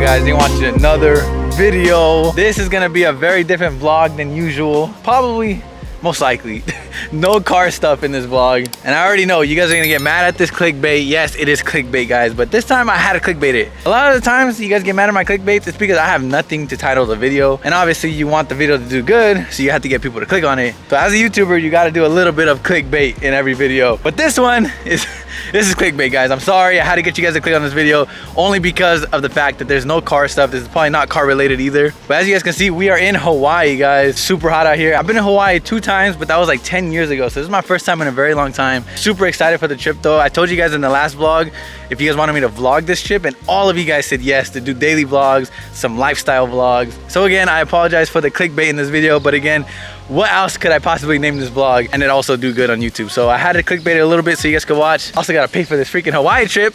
guys, you're watching another video. This is gonna be a very different vlog than usual. Probably, most likely, no car stuff in this vlog. And I already know you guys are gonna get mad at this clickbait. Yes, it is clickbait, guys, but this time I had to clickbait it. A lot of the times you guys get mad at my clickbaits, it's because I have nothing to title the video. And obviously you want the video to do good, so you have to get people to click on it. So as a YouTuber, you gotta do a little bit of clickbait in every video. But this one is, this is clickbait, guys. I'm sorry, I had to get you guys to click on this video only because of the fact that there's no car stuff. This is probably not car related either. But as you guys can see, we are in Hawaii, guys. Super hot out here. I've been in Hawaii 2 times, but that was like 10 years ago. So this is my first time in a very long time. Super excited for the trip though. I told you guys in the last vlog if you guys wanted me to vlog this trip, and all of you guys said yes, to do daily vlogs, some lifestyle vlogs. So again, I apologize for the clickbait in this video, but again, what else could I possibly name this vlog and it also do good on YouTube? So I had to clickbait it a little bit so you guys could watch. Also gotta pay for this freaking Hawaii trip.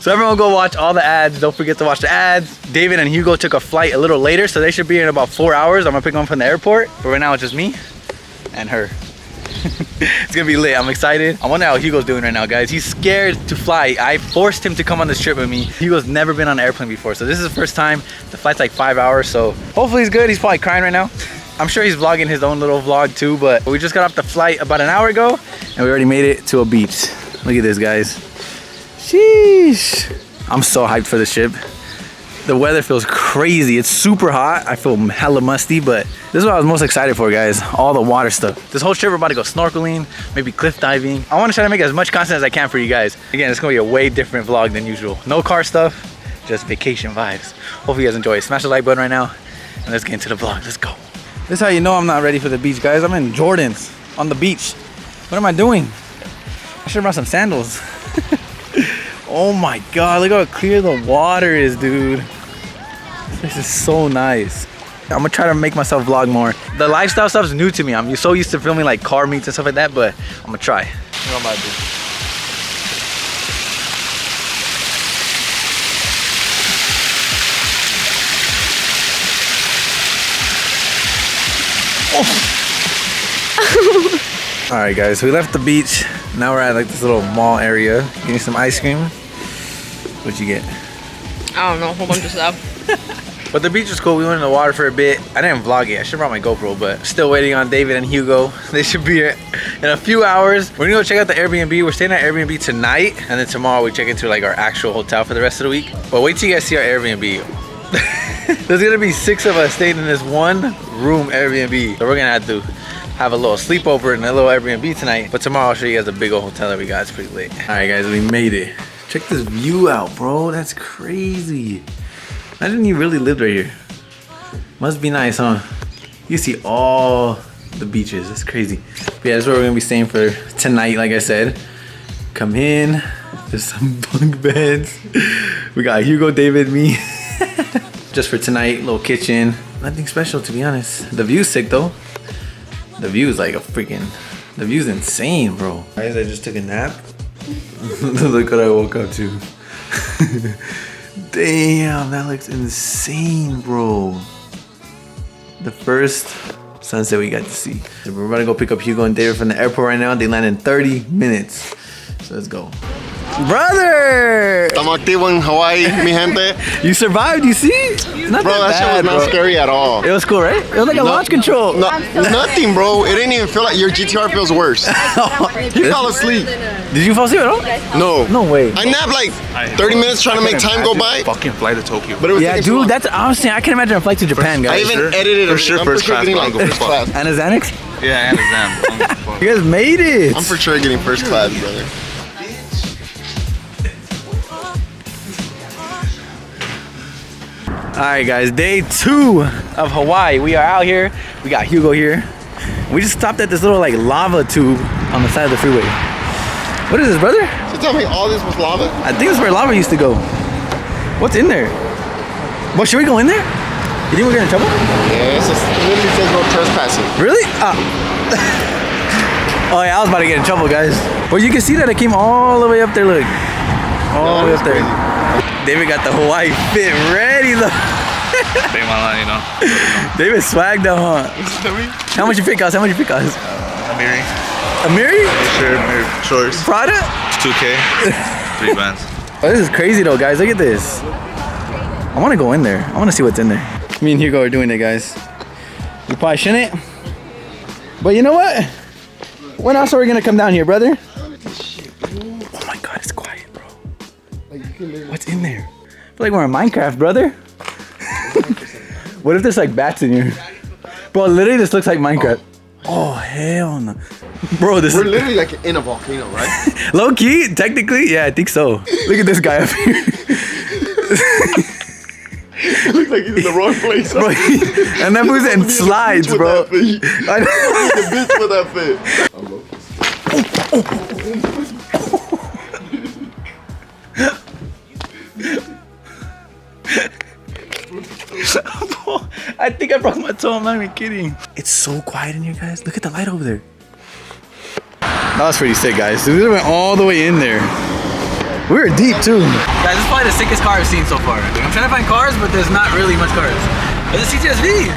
So everyone go watch all the ads. Don't forget to watch the ads. David and Hugo took a flight a little later, so they should be in about 4 hours. I'm gonna pick them from the airport. But right now it's just me and her. It's gonna be lit. I'm excited. I wonder how Hugo's doing right now, guys. He's scared to fly. I forced him to come on this trip with me. Hugo's never been on an airplane before, so this is the first time. The flight's like 5 hours, so hopefully he's good. He's probably crying right now. I'm sure he's vlogging his own little vlog too, but we just got off the flight about an hour ago and we already made it to a beach. Look at this, guys. Sheesh. I'm so hyped for this trip. The weather feels crazy. It's super hot. I feel hella musty, but this is what I was most excited for, guys. All the water stuff. This whole trip we're about to go snorkeling, maybe cliff diving. I want to try to make as much content as I can for you guys. Again, it's gonna be a way different vlog than usual. No car stuff, just vacation vibes. Hopefully you guys enjoy it. Smash the like button right now and let's get into the vlog. Let's go. This is how you know I'm not ready for the beach, guys. I'm in Jordans on the beach. What am I doing? I should have brought some sandals. Oh my God, look how clear the water is, dude. This is so nice. I'm gonna try to make myself vlog more. The lifestyle stuff is new to me. I'm so used to filming like car meets and stuff like that, but I'm gonna try. What am I doing? Oh. All right, guys, we left the beach. Now we're at like this little mall area. Getting some ice cream. What'd you get? I don't know, a whole bunch of stuff. But the beach was cool. We went in the water for a bit. I didn't vlog it. I should have brought my GoPro, but still waiting on David and Hugo. They should be here in a few hours. We're gonna go check out the Airbnb. We're staying at Airbnb tonight, and then tomorrow we check into like our actual hotel for the rest of the week. But wait till you guys see our Airbnb. There's gonna be 6 of us staying in this one room Airbnb. So we're gonna have to have a little sleepover in a little Airbnb tonight. But tomorrow I'll show you guys the big old hotel that we got. It's pretty late. All right, guys, we made it. Check this view out, bro. That's crazy. Imagine you really lived right here. Must be nice, huh? You see all the beaches. That's crazy. But yeah, that's where we're gonna be staying for tonight, like I said. Come in. There's some bunk beds. We got Hugo, David, me. Just for tonight, little kitchen. Nothing special, to be honest. The view's sick though. The view is like a freaking, the view's insane, bro. Guys, I just took a nap. Look what I woke up to. Damn, that looks insane, bro. The first sunset we got to see. So we're about to go pick up Hugo and David from the airport right now. They land in 30 minutes. So let's go. Brother! Estamos activo en Hawaii, mi gente. You survived, you see? It's not bro, that shit was not scary at all. It was cool, right? It was like a launch control. No, nothing, bro. It didn't even feel like your GTR feels worse. You fell asleep. Did you fall asleep at all? No. No way. I napped like 30 minutes trying to make time go by. Fucking flight to Tokyo. But it was yeah, dude, that's honestly, I can imagine a flight to Japan, guys. I even edited it. For sure, first class. Like first class. And a Xanax? Yeah, and exam. You guys made it. I'm for sure getting first class, brother. All right, guys, day 2 of Hawaii. We are out here. We got Hugo here. We just stopped at this little like lava tube on the side of the freeway. What is this, brother? So tell me, all this was lava? I think that's where lava used to go. What's in there? Well, should we go in there? You think we're getting in trouble? Yeah, it literally says no trespassing. Really? Oh yeah, I was about to get in trouble, guys. Well, you can see that it came all the way up there, look. All the way up there. Crazy. David got the Hawaii fit ready, though. Take my line, you know. David swagged out, huh? How much you fit cost? How much you fit cost? Amiri. Amiri? Sure, Amiri shorts. Prada? 2K. 3 bands. Oh, this is crazy though, guys. Look at this. I want to go in there. I want to see what's in there. Me and Hugo are doing it, guys. You probably shouldn't. But you know what? When else are we going to come down here, brother? Oh my God, it's quiet, bro. What's in there? I feel like we're in Minecraft, brother. What if there's like bats in here? Bro, literally this looks like Minecraft. Oh, hell no. Bro, this We're literally like in a volcano, right? low key, technically, yeah, I think so. Look at this guy up here. It looks like he's in the wrong place. Bro, and that moves in slides, bro. I know. The bitch with that fit. I think I broke my toe. I'm not even kidding. It's so quiet in here, guys. Look at the light over there. That was pretty sick, guys. We went all the way in there. We were deep too. Guys, this is probably the sickest car I've seen so far. I'm trying to find cars, but there's not really much cars. There's a CTSV.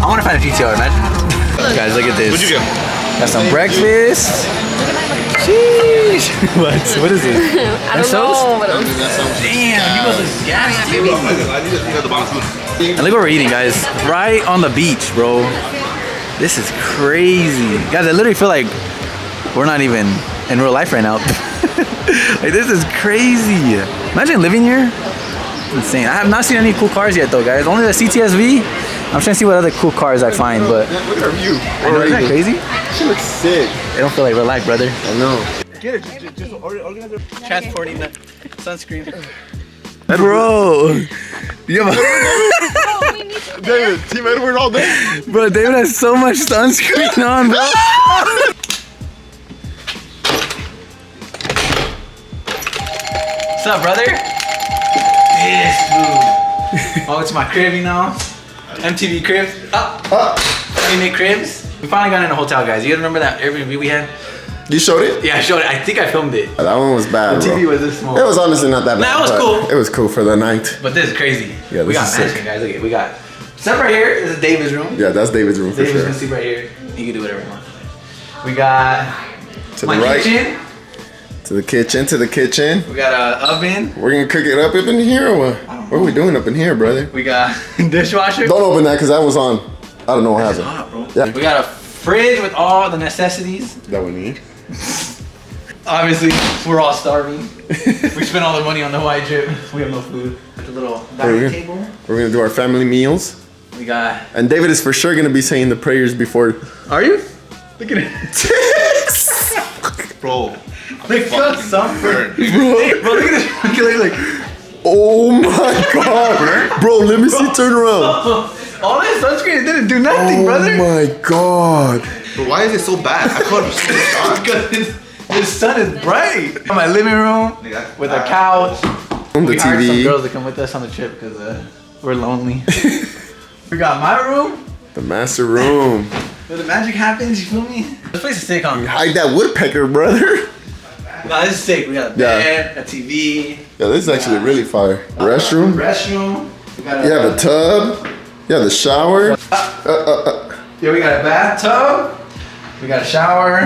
I want to find a GTR, imagine. Guys, look at this. What'd you get? Got some breakfast. Sheesh. What is it? I don't know. Damn, you guys are gassed, baby. I And look what we're eating, guys. Right on the beach, bro. This is crazy. Guys, I literally feel like we're not even in real life right now. Like, this is crazy. Imagine living here. Insane. I have not seen any cool cars yet, though, guys. Only the CTSV. I'm trying to see what other cool cars I find, but... Look at our view. I know, isn't that crazy? She looks sick. It don't feel like real life, brother. I know. Get it. Just organize it. Transporting the sunscreen. Bro, you have a David, Team Edward all day. bro, David has so much sunscreen on, bro. What's up, brother? Yes, boo. Oh, it's my crib, you know? MTV cribs. FindingNick cribs. We finally got in a hotel, guys. You guys remember that Airbnb we had? You showed it? Yeah, I showed it. I think I filmed it. That one was bad, The bro. TV was this small. It was honestly not that bad. Nah, it was but cool. It was cool for the night. But this is crazy. Yeah, we this got is mansion, sick. guys. Look at it. We got stuff right here. This is David's room. Yeah, that's David's room for David's sure. gonna sleep right here. He can do whatever he wants. We got To my the right. kitchen. To the kitchen, to the kitchen. We got an oven. We're gonna cook it up in here or what? What are we doing up in here, brother? We got dishwasher. Don't open that because that was on. I don't know what It's happened. hot, bro. Yeah. We got a fridge with all the necessities. That we need. Obviously, we're all starving. We spent all the money on the Hawaii trip. We have no food. The little dining table. We're gonna do our family meals. We got. And David is for sure gonna be saying the prayers before. Are you? Look at it. Bro. Look, got some. Bro, look at this. Like, Oh my god, bro! Let me see. Turn around. all that sunscreen, it didn't do nothing, brother. Oh my god. But why is it so bad? I thought it was so hot. Because the sun is bright. My living room with a couch. On the We hired some TV. girls to come with us on the trip because we're lonely. We got my room. The master room. Where the magic happens, you feel me? This place is sick, huh? Hide that woodpecker, brother. No, this is sick. We got a bed, a TV. Yeah, this is actually really fire. Restroom. Restroom. We got You have a tub. You have the shower. Yeah, we got a bathtub. We got a shower.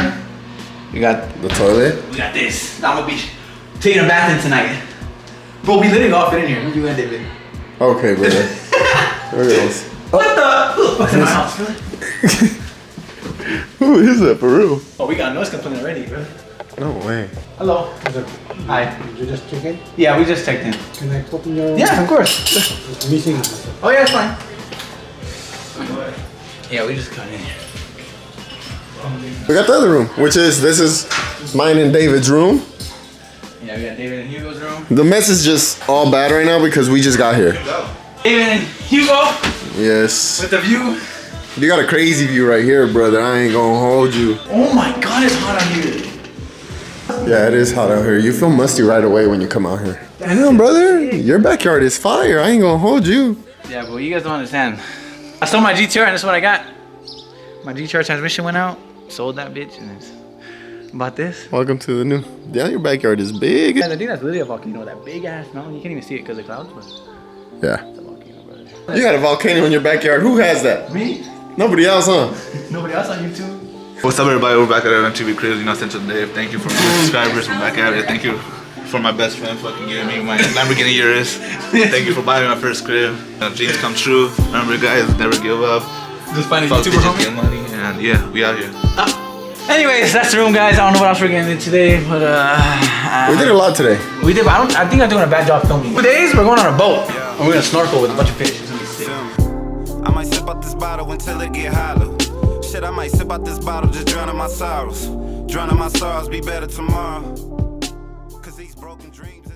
We got The toilet. we got this. I'm gonna be taking a bath in tonight. Bro, we literally all fit in here. You and David. Okay, brother. There it goes. What the? What's in my house? Who is that for real? Oh, we got noise complaint already, bro. No way. Hello. Hi. Did you just check in? Yeah, we just checked in. Can I open your Yeah, of course. meeting? Oh yeah, it's fine. Yeah, we just got in. We got the other room, which is this is mine and David's room. Yeah, we got David and Hugo's room. The mess is just all bad right now because we just got here. David and Hugo Yes. with the view. You got a crazy view right here, brother. I ain't gonna hold you. Oh my God, it's hot out here. Yeah, it is hot out here. You feel musty right away when you come out here. Damn, brother. Your backyard is fire. I ain't gonna hold you. Yeah, but you guys don't understand. I sold my GTR and this is what I got. My GTR transmission went out. Sold that bitch and it's about this. Welcome to the new. Yeah, your backyard is big. Yeah, I think that's literally a volcano. That big ass mountain. You can't even see it because of the clouds, but Yeah. it's a volcano, brother. You got a volcano in your backyard. Who has that? Me? Nobody else, huh? Nobody else on YouTube? What's up, everybody? We're back at MTV Cribs, Central Dave. Thank you for the subscribers. We're back at it. Thank you. for my best friend fucking giving me my Lamborghini Urus. Thank you for buying my first crib. Dreams come true. Remember, guys, never give up. Just finding Fuck YouTuber bitches, homie. get money, and yeah, we out here. Anyways, that's the room, guys. I don't know what else we're getting into today, but We did a lot today. we did. But I think I'm doing a bad job filming. 2 days, we're going on a boat, and we're gonna snorkel with a bunch of fish. It's gonna be sick. I might sip out this bottle until it get hollow. Shit, I might sip out this bottle, just drowning my sorrows. Drowning my sorrows, be better tomorrow. Cause these broken dreams.